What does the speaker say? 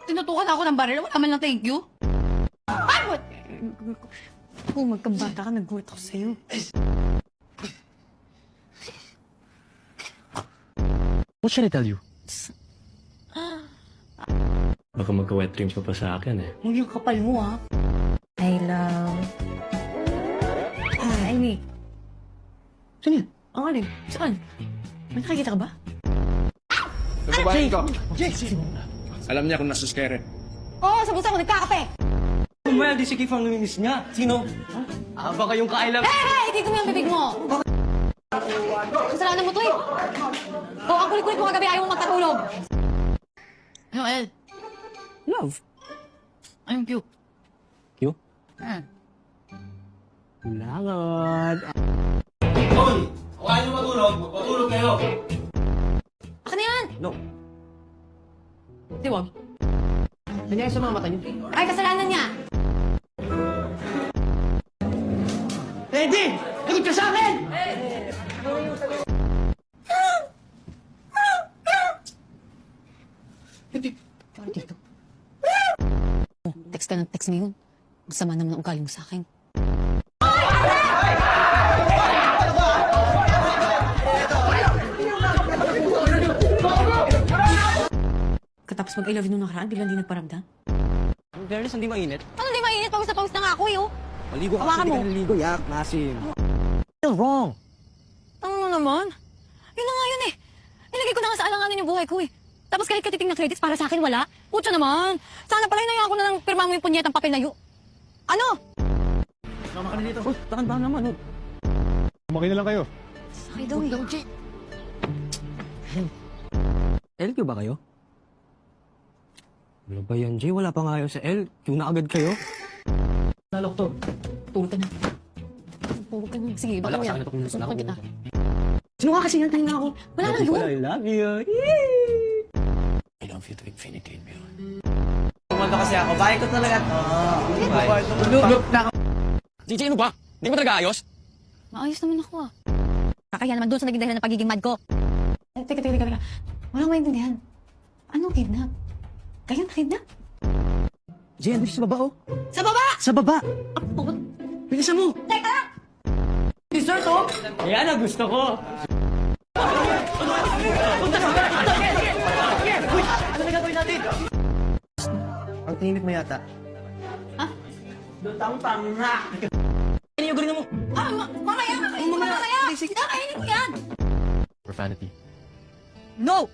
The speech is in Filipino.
Tinutukan ako ng baril. Wala man lang thank you. Ay, what? Kung magkabata ka, nag-gulat ako sa'yo. What should I tell you? Baka magka-wet dreams ka pa sa akin eh. Huwag yung kapal mo, ha? I love... Amy. Saan yan? Ang alin? Saan? May nakikita ka ba? Babae ko. Alam niya kung nasuskere. Oo, sa busa ko nagkakape! Umaya, di si Kif ang luminis niya. Sino? Baka yung ka-I love... Hey! Hindi ko yung bibig mo! Kasalanan mo to eh! Oo, ang kulit-kulit mo kagabi, ayaw mo magkatulog! Ano, El? Love? Anong Q? Q? Langan. Hoy! Kung ayaw matulog, matulog kayo! Akin na yan! No. Di wag. Nangyari sa mga mata niyo. Ay, kasalanan niya! Eddie! Lagot ka sa akin! Eddie! Bakit dito? Text ka ng text ngayon. Ang sama naman ang ugali mo sa akin. Katapos mag-I love you nung nakaraan, biglang di nagparamdam. In fairness, hindi mainit. Ano di mainit? Pawis na pawis na nga ako eh, oh. Maligo ka Hawakan kasi, di mo. ka naligo, yak, masim. You're wrong. Ano naman? Yun na nga yun eh. Nilagay ko na nga sa alanganin yung buhay ko eh. Tapos kahit katiting na credits para sa akin, wala. Putya naman. Sana pala inayaan ko na lang pirma mo yung punyetang papel na yun. Ano? Sama ka na dito. Uy, takan ba naman, oh. Kumain na lang kayo. Sakay daw eh. LQ ba kayo? Ano ba yan, Jay? Wala pa nga kayo sa L. Q na agad kayo. Nalok to. Tulog ka na. Tulog ka na. Sige, baka Wala ka yan. sa akin ito kung Susunod ako. kita. Sino nga kasi nantayin na ako? Wala na yun. I love you. Yay! I love you to infinity and beyond. Pumunta kasi ako. Bahay ko talaga. Bye. Look na. DJ, ano ba? Hindi mo talaga ayos? Maayos naman ako ah. Kakaya naman doon sa naging dahilan ng pagiging mad ko. Teka. Walang maintindihan. Ano kidnap? Kayo na-kidnap? Jay, andun siya sa baba, oh. Sa baba! Sa baba! Oh, Bilisan mo! teka lang! Dessert, oh! Ayan ang gusto ko! Ano na gagawin natin? Ang tinimik mo yata. Ha? Doon tang na! Ano yung galing mo? Ah, mamaya! Mamaya! Sige. Kakainin ko yan! Profanity. No!